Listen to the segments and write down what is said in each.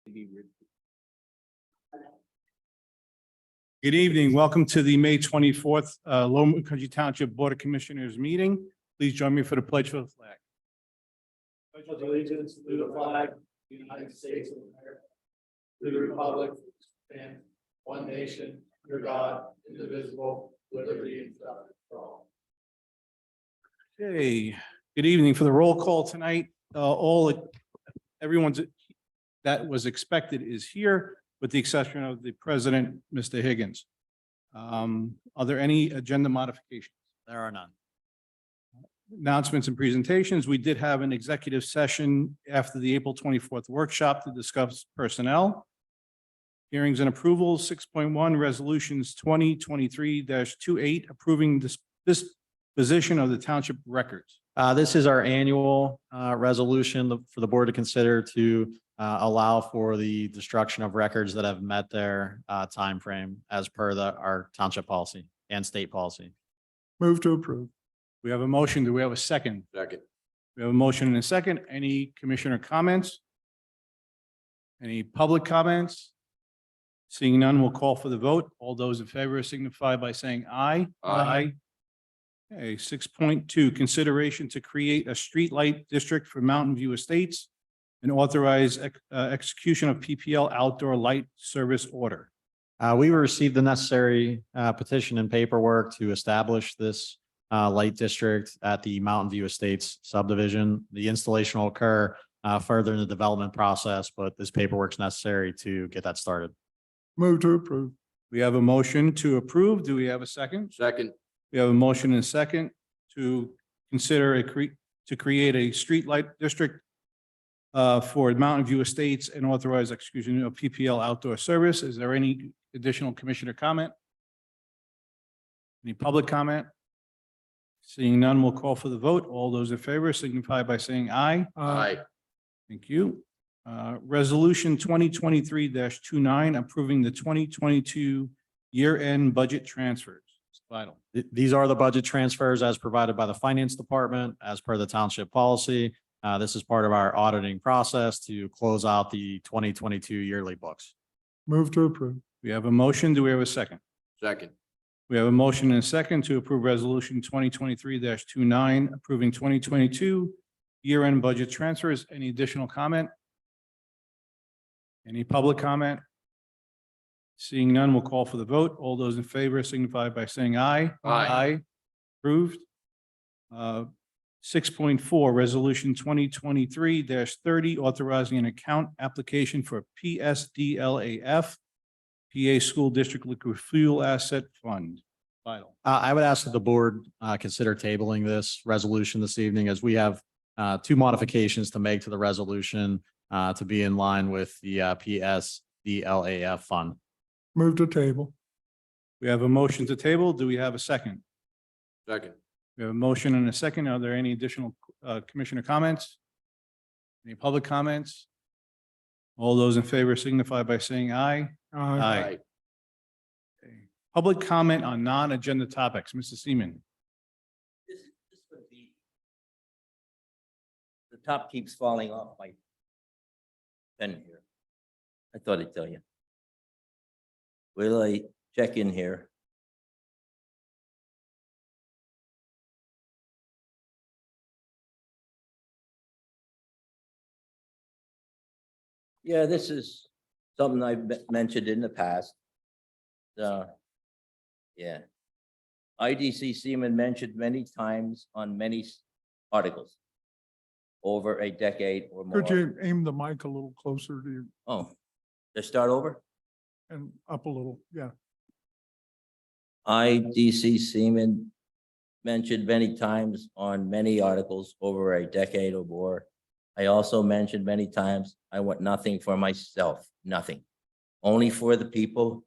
Good evening. Welcome to the May 24th Loma Country Township Board of Commissioners meeting. Please join me for the pledge for the flag. Pledge allegiance to the flag of the United States of America, to the republic, and one nation, under God, indivisible, with liberty and justice for all. Okay, good evening. For the roll call tonight, everyone's that was expected is here, with the exception of the president, Mr. Higgins. Are there any agenda modifications? There are none. Announcements and presentations. We did have an executive session after the April 24th workshop to discuss personnel. Hearings and approvals, 6.1 resolutions 2023-28 approving this position of the township records. This is our annual resolution for the board to consider to allow for the destruction of records that have met their time frame as per our township policy and state policy. Move to approve. We have a motion. Do we have a second? Second. We have a motion and a second. Any commissioner comments? Any public comments? Seeing none, we'll call for the vote. All those in favor signify by saying aye. Aye. Okay, 6.2, consideration to create a streetlight district for Mountain View Estates and authorize execution of PPL outdoor light service order. We received the necessary petition and paperwork to establish this light district at the Mountain View Estates subdivision. The installation will occur further in the development process, but this paperwork is necessary to get that started. Move to approve. We have a motion to approve. Do we have a second? Second. We have a motion and a second to consider to create a streetlight district for Mountain View Estates and authorize execution of PPL outdoor service. Is there any additional commissioner comment? Any public comment? Seeing none, we'll call for the vote. All those in favor signify by saying aye. Aye. Thank you. Resolution 2023-29 approving the 2022 year-end budget transfers. It's vital. These are the budget transfers as provided by the finance department as per the township policy. This is part of our auditing process to close out the 2022 yearly books. Move to approve. We have a motion. Do we have a second? Second. We have a motion and a second to approve resolution 2023-29 approving 2022 year-end budget transfers. Any additional comment? Any public comment? Seeing none, we'll call for the vote. All those in favor signify by saying aye. Aye. Approved. 6.4, resolution 2023-30, authorizing an account application for PSDLAF, PA School District Liquid Fuel Asset Fund. Vital. I would ask that the board consider tabling this resolution this evening as we have two modifications to make to the resolution to be in line with the PSDLAF fund. Move to table. We have a motion to table. Do we have a second? Second. We have a motion and a second. Are there any additional commissioner comments? Any public comments? All those in favor signify by saying aye. Aye. Okay. Public comment on non-agenda topics. Mr. Seaman. This would be. The top keeps falling off my pen here. I thought I'd tell you. Will I check in here? Yeah, this is something I've mentioned in the past. Yeah. IDC Seaman mentioned many times on many articles over a decade or more. Could you aim the mic a little closer to you Oh, let's start over. and up a little? Yeah. IDC Seaman mentioned many times on many articles over a decade or more. I also mentioned many times, I want nothing for myself, nothing, only for the people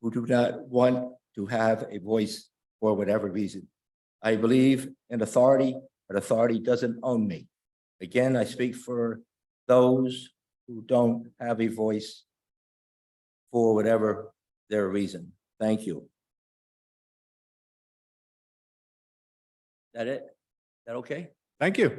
who do not want to have a voice for whatever reason. I believe in authority, but authority doesn't own me. Again, I speak for those who don't have a voice for whatever their reason. Thank you. That it? That okay? Thank you.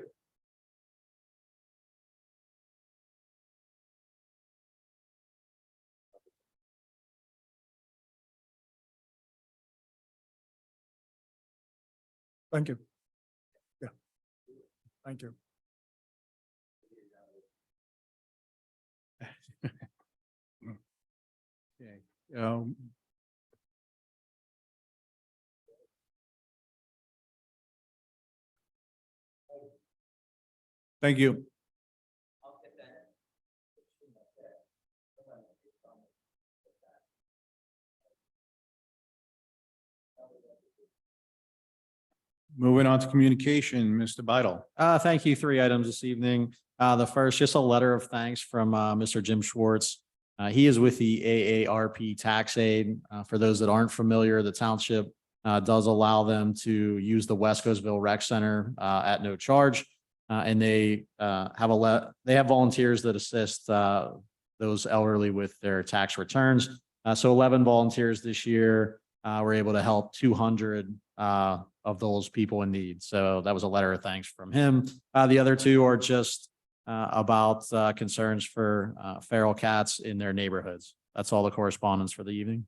Thank you. Yeah. Thank you. Okay. Thank you. Moving on to communication, Mr. Beidle. Thank you. 3 items this evening. The first, just a letter of thanks from Mr. Jim Schwartz. He is with the AARP tax aid. For those that aren't familiar, the township does allow them to use the West Coastville Rec Center at no charge. And they have volunteers that assist those elderly with their tax returns. So 11 volunteers this year. We're able to help 200 of those people in need. So that was a letter of thanks from him. The other 2 are just about concerns for feral cats in their neighborhoods. That's all the correspondence for the evening.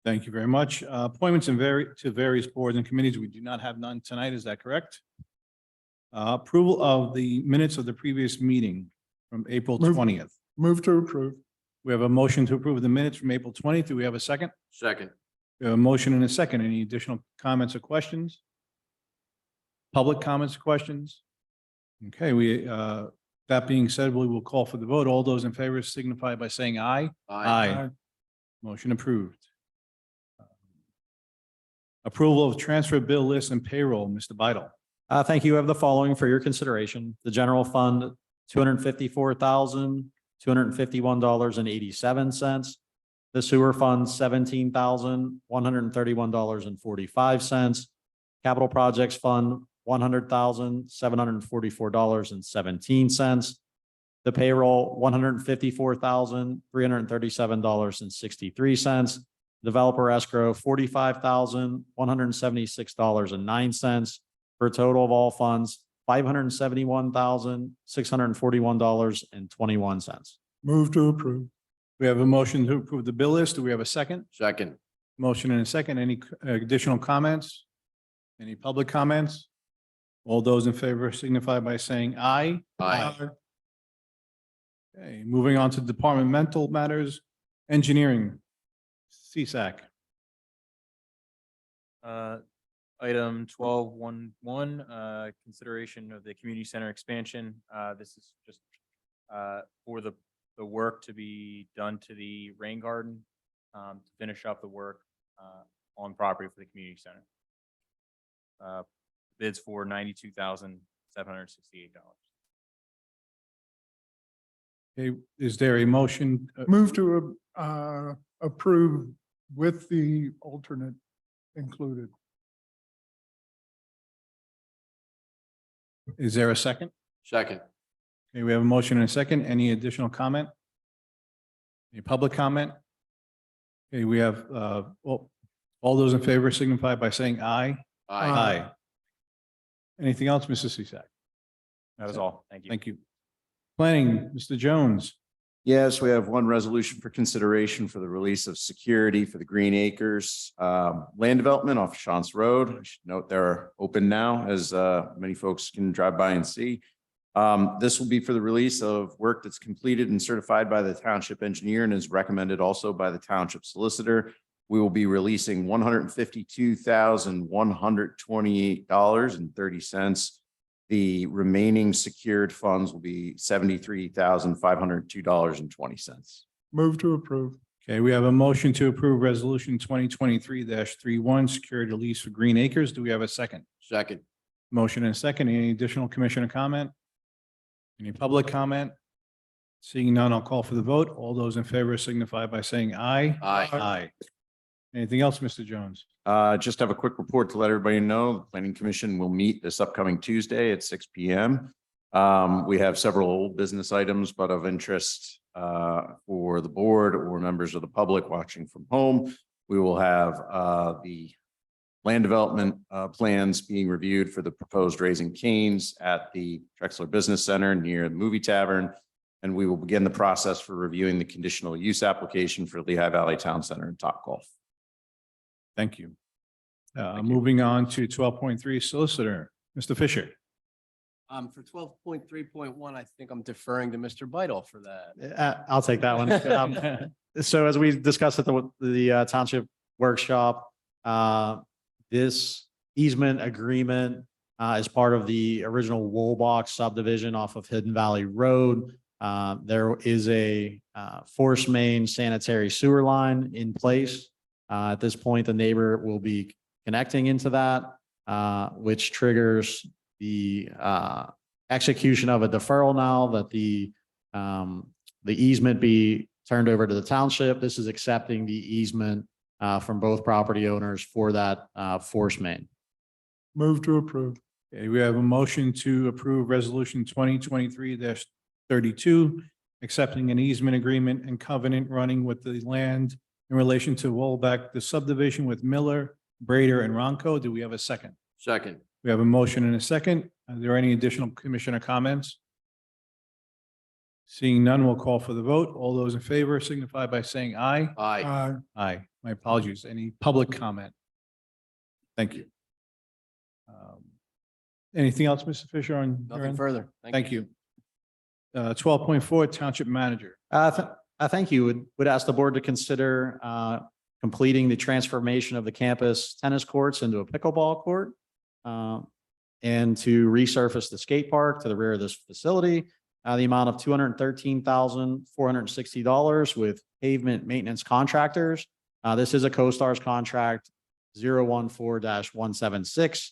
Thank you very much. Appointments to various boards and committees. We do not have none tonight. Is that correct? Approval of the minutes of the previous meeting from April Move. 20th. Move to approve. We have a motion to approve the minutes from April 20th. Do we have a second? Second. We have a motion and a second. Any additional comments or questions? Public comments or questions? Okay, that being said, we will call for the vote. All those in favor signify by saying aye. Aye. Motion approved. Approval of transfer bill list and payroll, Mr. Beidle. Thank you. I have the following for your consideration. The general fund, $254,251.87. The sewer fund, $17,131.45. Capital projects fund, $100,744.17. The payroll, $154,337.63. Developer escrow, $45,176.09. For a total of all funds, $571,641.21. Move to approve. We have a motion to approve the bill list. Do we have a second? Second. Motion and a second. Any additional comments? Any public comments? All those in favor signify by saying aye. Aye. Okay, moving on to departmental matters, engineering, CSAC. Item 12.1.1, consideration of the community center expansion. This is just for the work to be done to the rain garden to finish up the work on property for the community center. Bids for $92,768. Okay, is there a motion? Move to approve with the alternate included. Is there a second? Second. Okay, we have a motion and a second. Any additional comment? Any public comment? Okay, we have, all those in favor signify by saying aye. Aye. Anything else, Mrs. CSAC? That is all. Thank you. Thank you. Planning, Mr. Jones. Yes, we have one resolution for consideration for the release of security for the Green Acres land development off Shantz Road. I should note they're open now, as many folks can drive by and see. This will be for the release of work that's completed and certified by the township engineer and is recommended also by the township solicitor. We will be releasing $152,128.30. The remaining secured funds will be $73,502.20. Move to approve. Okay, we have a motion to approve resolution 2023-31, security lease for Green Acres. Do we have a second? Second. Motion and a second. Any additional commissioner comment? Any public comment? Seeing none, I'll call for the vote. All those in favor signify by saying aye. Aye. Aye. Anything else, Mr. Jones? Just have a quick report to let everybody know. The Planning Commission will meet this upcoming Tuesday at 6 p.m. We have several old business items, but of interest for the board or members of the public watching from home. We will have the land development plans being reviewed for the proposed Raising Cane's at the Drexler Business Center near the Movie Tavern. And we will begin the process for reviewing the conditional use application for Lehigh Valley Town Center and Topgolf. Thank you. Moving on to 12.3 solicitor, Mr. Fisher. For 12.3.1, I think I'm deferring to Mr. Vital for that. I'll take that one. So as we discussed at the township workshop, this easement agreement is part of the original Woolbox subdivision off of Hidden Valley Road. There is a force main sanitary sewer line in place. At this point, the neighbor will be connecting into that, which triggers the execution of a deferral now that the easement be turned over to the township. This is accepting the easement from both property owners for that force main. Move to approve. Okay, we have a motion to approve resolution 2023-32, accepting an easement agreement and covenant running with the land in relation to Woolback, the subdivision with Miller, Brader, and Ronco. Do we have a second? Second. We have a motion and a second. Are there any additional commissioner comments? Seeing none, we'll call for the vote. All those in favor signify by saying aye. Aye. Aye. Aye. My apologies. Any public comment? Thank you. Anything else, Mr. Fisher, on your Nothing end? further. Thank you. 12.4 Township Manager. Thank you. Would ask the board to consider completing the transformation of the campus tennis courts into a pickleball court and to resurface the skate park to the rear of this facility. The amount of $213,460 with pavement maintenance contractors. This is a CoStarz contract 014-176.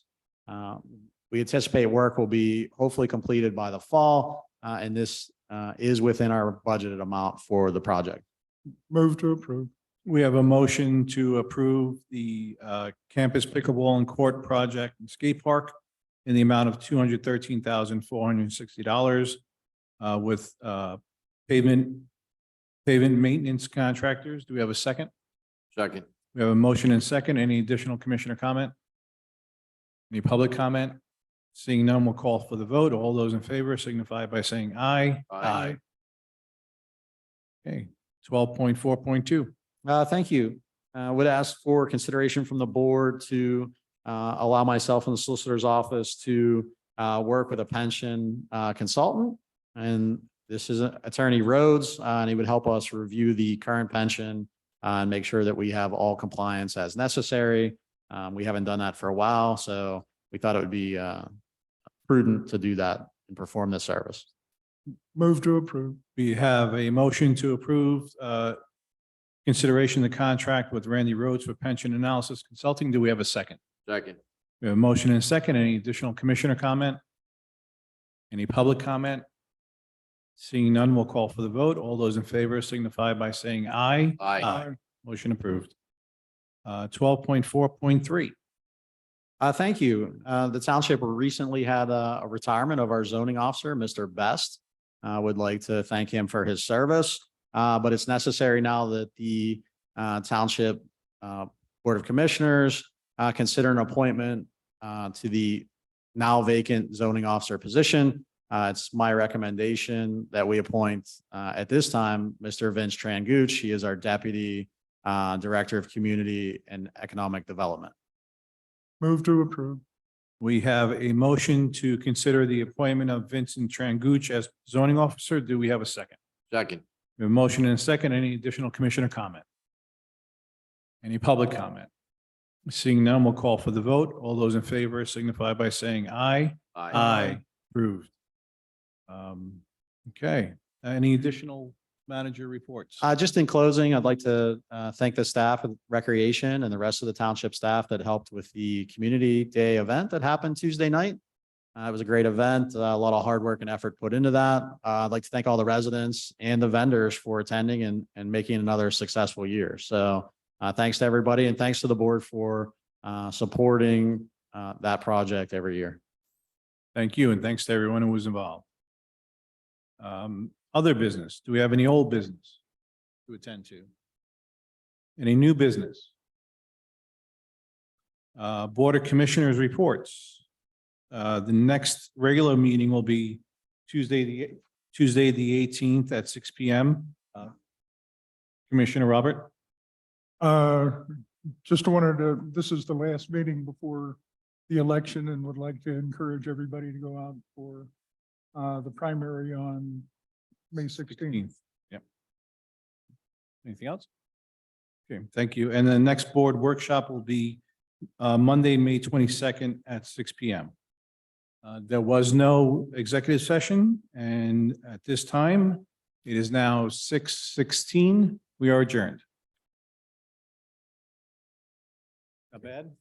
We anticipate work will be hopefully completed by the fall, and this is within our budgeted amount for the project. Move to approve. We have a motion to approve the campus pickleball and court project and skate park in the amount of $213,460 with pavement maintenance contractors. Do we have a second? Second. We have a motion and second. Any additional commissioner comment? Any public comment? Seeing none, we'll call for the vote. All those in favor signify by saying aye. Aye. Okay, 12.4.2. Thank you. Would ask for consideration from the board to allow myself and the solicitor's office to work with a pension consultant. And this is Attorney Rhodes, and he would help us review the current pension and make sure that we have all compliance as necessary. We haven't done that for a while, so we thought it would be prudent to do that and perform this service. Move to approve. We have a motion to approve consideration of the contract with Randy Rhodes for pension analysis consulting. Do we have a second? Second. We have a motion and a second. Any additional commissioner comment? Any public comment? Seeing none, we'll call for the vote. All those in favor signify by saying aye. Aye. Motion approved. 12.4.3. Thank you. The township recently had a retirement of our zoning officer, Mr. Best. Would like to thank him for his service, but it's necessary now that the township Board of Commissioners consider an appointment to the now vacant zoning officer position. It's my recommendation that we appoint at this time, Mr. Vince Tranguch. He is our Deputy Director of Community and Economic Development. Move to approve. We have a motion to consider the appointment of Vincent Tranguch as zoning officer. Do we have a second? Second. We have a motion and a second. Any additional commissioner comment? Any public comment? Seeing none, we'll call for the vote. All those in favor signify by saying aye. Aye. Approved. Okay. Any additional manager reports? Just in closing, I'd like to thank the staff of Recreation and the rest of the township staff that helped with the Community Day event that happened Tuesday night. It was a great event, a lot of hard work and effort put into that. I'd like to thank all the residents and the vendors for attending and making another successful year. So thanks to everybody, and thanks to the board for supporting that project every year. Thank you, and thanks to everyone who was involved. Other business. Do we have any old business to attend to? Any new business? Board of Commissioners reports. The next regular meeting will be Tuesday, the 18th at 6 p.m. Commissioner Robert? just wanted to, this is the last meeting before the election and would like to encourage everybody to go out for the primary on May 16th. Yep. Anything else? Okay, thank you. And the next board workshop will be Monday, May 22nd at 6 PM. There was no executive session, and at this time, it is now 6:16. We are adjourned. Not bad?